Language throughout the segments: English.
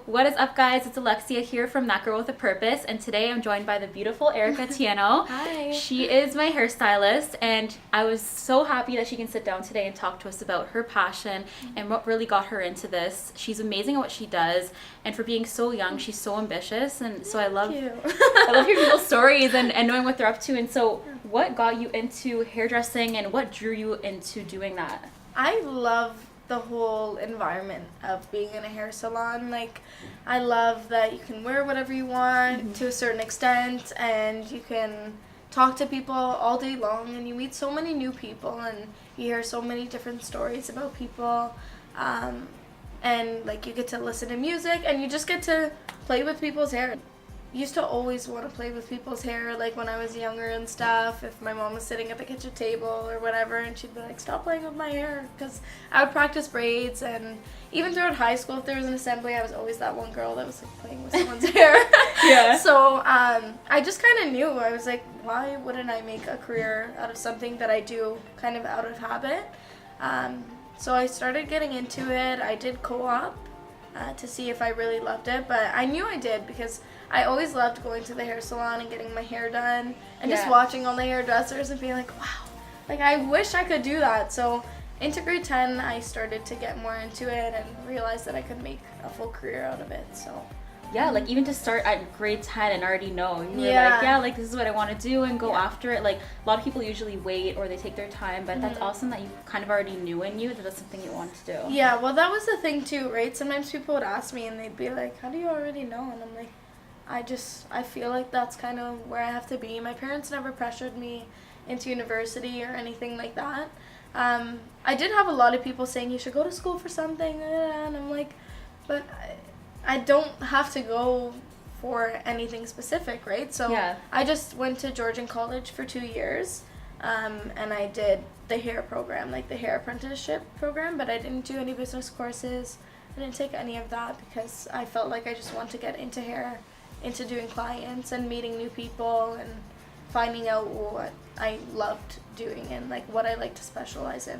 What is up, guys? It's Alexia here from That Girl with a Purpose, and today I'm joined by the beautiful Erica Tiano. Hi. She is my hairstylist, and I was so happy that she can sit down today and talk to us about her passion and what really got her into this. She's amazing at what she does, and for being so young, she's so ambitious, and so I love hearing people's stories and knowing what they're up to. And so, what got you into hairdressing, and what drew you into doing that? I love the whole environment of being in a hair salon. Like, I love that you can wear whatever you want to a certain extent, and you can talk to people all day long, and you meet so many new people, and you hear so many different stories about people, and like you get to listen to music, and you just get to play with people's hair. Used to always want to play with people's hair, like when I was younger and stuff. If my mom was sitting at the kitchen table or whatever, and she'd be like, stop playing with my hair, because I would practice braids. And even throughout high school, if there was an assembly, I was always that one girl that was like playing with someone's hair. Yeah. So I just kind of knew. I was like, why wouldn't I make a career out of something that I do kind of out of habit? So I started getting into it. I did co-op to see if I really loved it, but I knew I did, because I always loved going to the hair salon and getting my hair done, and just watching all the hairdressers and being like, wow, like I wish I could do that. So into grade 10, I started to get more into it and realized that I could make a full career out of it. So yeah, like even to start at grade 10 and already know, you were like, this is what I want to do, and go after it. Like, a lot of people usually wait or they take their time, but that's awesome that you kind of already knew in you that that's something you wanted to do. Yeah, well, that was the thing too, right? Sometimes people would ask me and they'd be like, how do you already know? And I'm like, I feel like that's kind of where I have to be. My parents never pressured me into university or anything like that. I did have a lot of people saying you should go to school for something, and I'm like, but I don't have to go for anything specific, right? So I just went to Georgian College for 2 years, and I did the hair program, like the hair apprenticeship program, but I didn't do any business courses. I didn't take any of that because I felt like I just wanted to get into hair, into doing clients and meeting new people and finding out what I loved doing and like what I like to specialize in.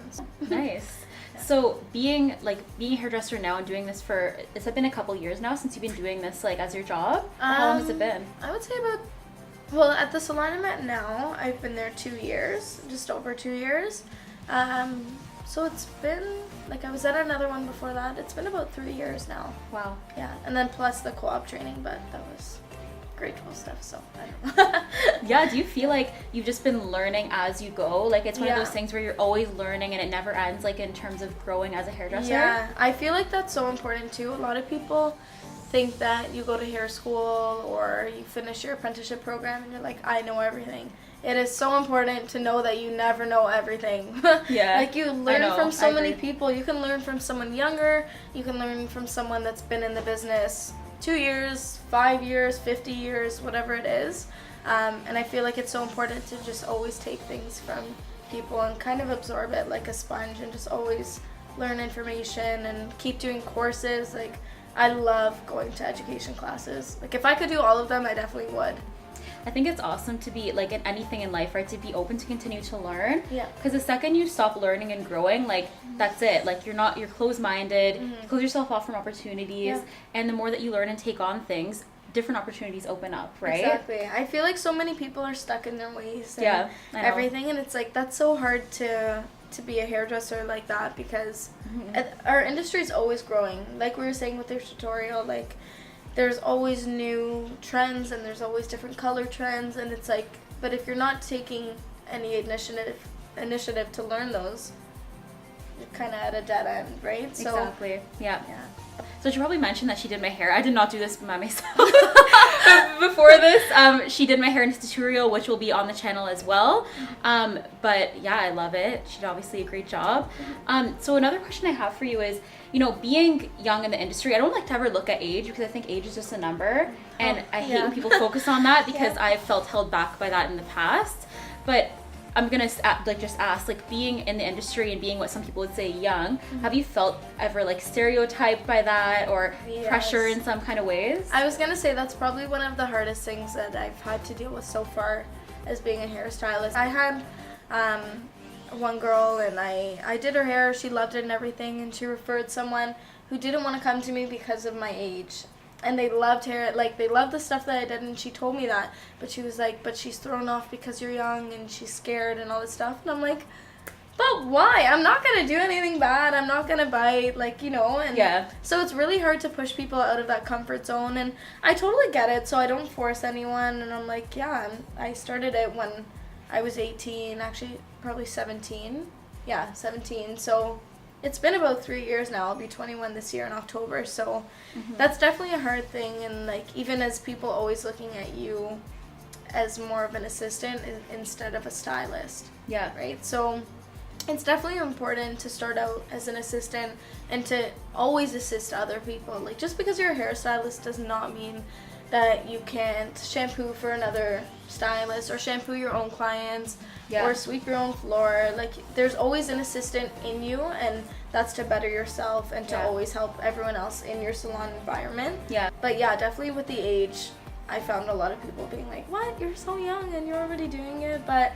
Nice. So being a hairdresser now and doing this for, it's been a couple years now since you've been doing this like as your job? How long has it been? I would say well, at the salon I'm at now, I've been there 2 years, just over 2 years. So it's been, like I was at another one before that, it's been about 3 years now. Wow. Yeah, and then plus the co-op training, but that was grade 12 stuff, so I don't know. Yeah, do you feel like you've just been learning as you go? Like it's one of those things where you're always learning and it never ends, like in terms of growing as a hairdresser? Yeah, I feel like that's so important too. A lot of people think that you go to hair school or you finish your apprenticeship program and you're like, I know everything. It is so important to know that you never know everything. Yeah. Like you learn from so many people. You can learn from someone younger. You can learn from someone that's been in the business 2 years, 5 years, 50 years, whatever it is. And I feel like it's so important to just always take things from people and kind of absorb it like a sponge and just always learn information and keep doing courses. Like, I love going to education classes. Like, if I could do all of them, I definitely would. I think it's awesome to be, like, in anything in life, right, to be open to continue to learn. Yeah. Because the second you stop learning and growing, like, that's it. Like, you're closed-minded, you close yourself off from opportunities, and the more that you learn and take on things, different opportunities open up, right? Exactly. I feel like so many people are stuck in their ways and everything, and it's like, that's so hard to be a hairdresser like that, because our industry is always growing. Like we were saying with your tutorial, like, there's always new trends and there's always different color trends, and it's like, but if you're not taking any initiative to learn those, you're kind of at a dead end, right? So, exactly. Yeah. So she probably mentioned that she did my hair. I did not do this by myself. Before this, she did my hair in this tutorial, which will be on the channel as well. But yeah, I love it. She did obviously a great job. So another question I have for you is, you know, being young in the industry, I don't like to ever look at age, because I think age is just a number. And I hate when people focus on that, because I've felt held back by that in the past. But I'm gonna just ask, like, being in the industry and being what some people would say young, have you felt ever like stereotyped by that or pressure in some kind of ways? I was gonna say that's probably one of the hardest things that I've had to deal with so far as being a hairstylist. I had one girl, and I did her hair, she loved it and everything, and she referred someone who didn't want to come to me because of my age. and they loved hair, like they loved the stuff that I did, and she told me that, but she was like, but she's thrown off because you're young and she's scared and all this stuff, and I'm like, but why? I'm not gonna do anything bad. I'm not gonna bite, like, you know. And yeah. So it's really hard to push people out of that comfort zone, and I totally get it. So I don't force anyone, and I'm like, yeah. I started it when I was 18, actually probably 17. Yeah, 17. So it's been about 3 years now. I'll be 21 this year in October. So that's definitely a hard thing, and like even as people always looking at you as more of an assistant instead of a stylist. Yeah. Right. So it's definitely important to start out as an assistant and to always assist other people. Like, just because you're a hairstylist does not mean that you can't shampoo for another stylist or shampoo your own clients or sweep your own floor. Like, there's always an assistant in you, and that's to better yourself and to always help everyone else in your salon environment. Yeah. But yeah, definitely with the age, I found a lot of people being like, what? You're so young and you're already doing it. But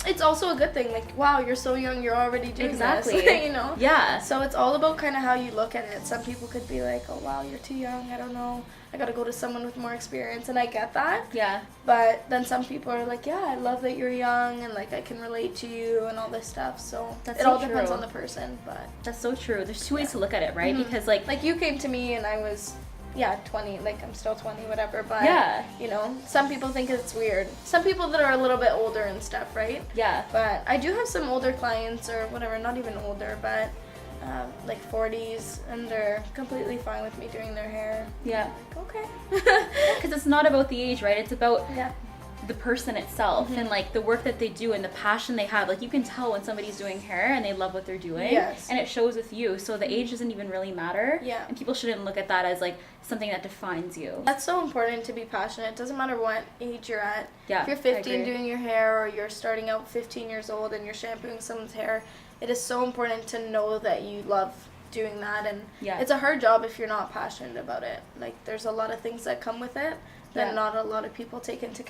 it's also a good thing. Like, wow, you're so young, you're already doing this. You know? Yeah. So it's all about kind of how you look at it. Some people could be like, oh, wow, you're too young. I don't know. I got to go to someone with more experience. And I get that. Yeah. But then some people are like, yeah, I love that you're young and, like, I can relate to you and all this stuff. So it all depends on the person. But that's so true. There's two ways to look at it, right? Because, like you came to me and I was... 20, like I'm still 20, whatever, but you know, some people think it's weird. Some people that are a little bit older and stuff, right? Yeah. But I do have some older clients or whatever, not even older, but like 40s, and they're completely fine with me doing their hair. Yeah. Like, okay. Because it's not about the age, right? It's about the person itself and like the work that they do and the passion they have. Like, you can tell when somebody's doing hair and they love what they're doing, and it shows with you. So the age doesn't even really matter, and people shouldn't look at that as like something that defines you. That's so important, to be passionate. It doesn't matter what age you're at. Yeah, if you're 15 doing your hair, or you're starting out 15 years old and you're shampooing someone's hair, it is so important to know that you love doing that. And it's a hard job if you're not passionate about it. Like, there's a lot of things that come with it that not a lot of people take into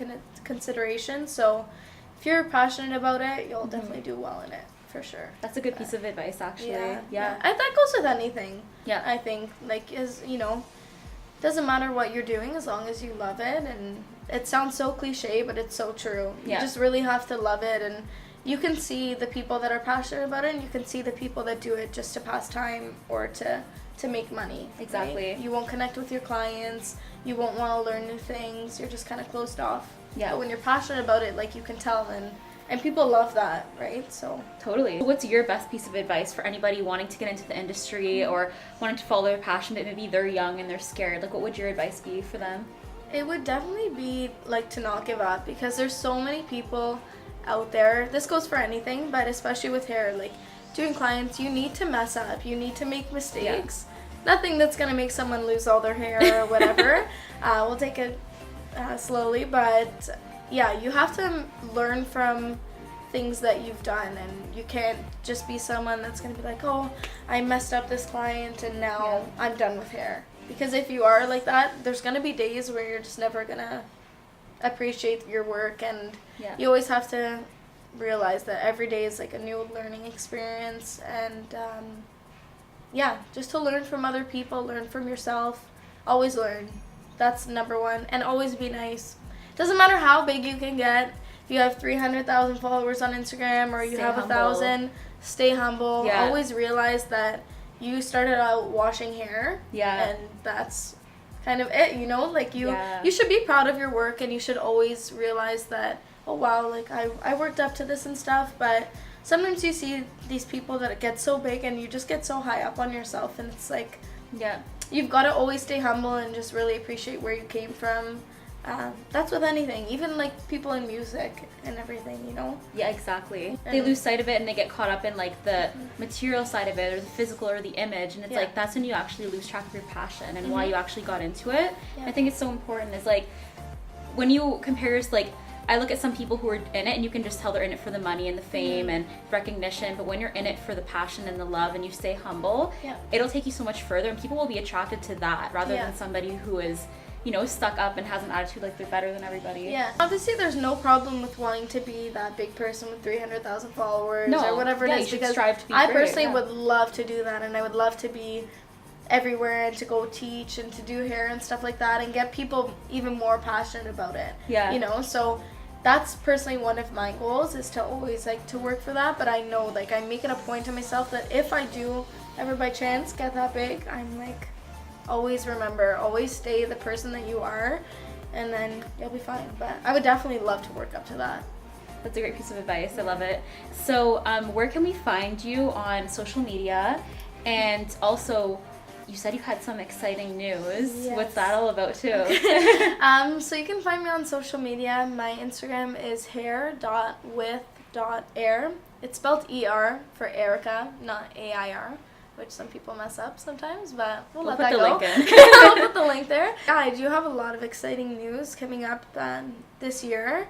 consideration. So if you're passionate about it, you'll definitely do well in it, for sure. That's a good piece of advice, actually. Yeah. That goes with anything. Yeah. I think, like, you know, doesn't matter what you're doing as long as you love it. And it sounds so cliche, but it's so true. You just really have to love it, and you can see the people that are passionate about it, and you can see the people that do it just to pass time or to make money. Exactly. Right? You won't connect with your clients. You won't want to learn new things. You're just kind of closed off. Yeah. But when you're passionate about it, like, you can tell, and people love that, right? So totally. What's your best piece of advice for anybody wanting to get into the industry or wanting to follow their passion, but maybe they're young and they're scared? Like, what would your advice be for them? It would definitely be, like, to not give up, because there's so many people out there. This goes for anything, but especially with hair. Like, doing clients, you need to mess up. You need to make mistakes. Nothing that's going to make someone lose all their hair or whatever. We'll take it slowly, but yeah, you have to learn from things that you've done, and you can't just be someone that's going to be like, oh, I messed up this client and now I'm done with hair. Because if you are like that, there's going to be days where you're just never going to appreciate your work, and you always have to realize that every day is like a new learning experience. And just to learn from other people, learn from yourself, always learn. That's number one. And always be nice. Doesn't matter how big you can get. If you have 300,000 followers on Instagram, or you have 1,000, stay humble. Always realize that you started out washing hair, and that's kind of it, you know? Like, you should be proud of your work, and you should always realize that, oh wow, like, I worked up to this and stuff. But sometimes you see these people that get so big, and you just get so high up on yourself, and it's like, you've got to always stay humble and just really appreciate where you came from. That's with anything, even like people in music and everything, you know? Yeah, exactly. They lose sight of it, and they get caught up in like the material side of it, or the physical, or the image, and it's like, that's when you actually lose track of your passion and why you actually got into it. I think it's so important, is like, when you compare, like, I look at some people who are in it, and you can just tell they're in it for the money and the fame and recognition, but when you're in it for the passion and the love, and you stay humble, it'll take you so much further, and people will be attracted to that rather than somebody who is, you know, stuck up and has an attitude like they're better than everybody. Yeah. Obviously, there's no problem with wanting to be that big person with 300,000 followers or whatever it is, because strive to be I personally would love to do that, and I would love to be everywhere and to go teach and to do hair and stuff like that and get people even more passionate about it. Yeah. You know, so that's personally one of my goals, is to always like to work for that. But I know, like, I make it a point to myself that if I do ever by chance get that big, I'm like, always remember, always stay the person that you are, and then you'll be fine. But I would definitely love to work up to that. That's a great piece of advice. I love it. So where can we find you on social media? And also, you said you had some exciting news. Yes. What's that all about too? So you can find me on social media. My Instagram is hair.with.air. It's spelled E-R for Erica, not A-I-R, which some people mess up sometimes, but we'll let that go. Link in. I'll put the link there. Yeah, I do have a lot of exciting news coming up this year.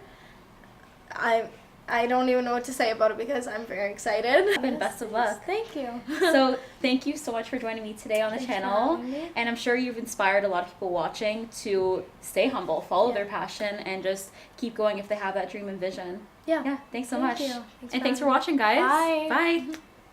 I don't even know what to say about it because I'm very excited. And best of luck. Thank you. So thank you so much for joining me today on the Thanks for channel. having me. And I'm sure you've inspired a lot of people watching to stay humble, follow Yeah. their passion, and just keep going if they have that dream and vision. Yeah. Yeah, thanks so Thank much. you. Thanks And for thanks for having me. watching, guys. Bye. Bye.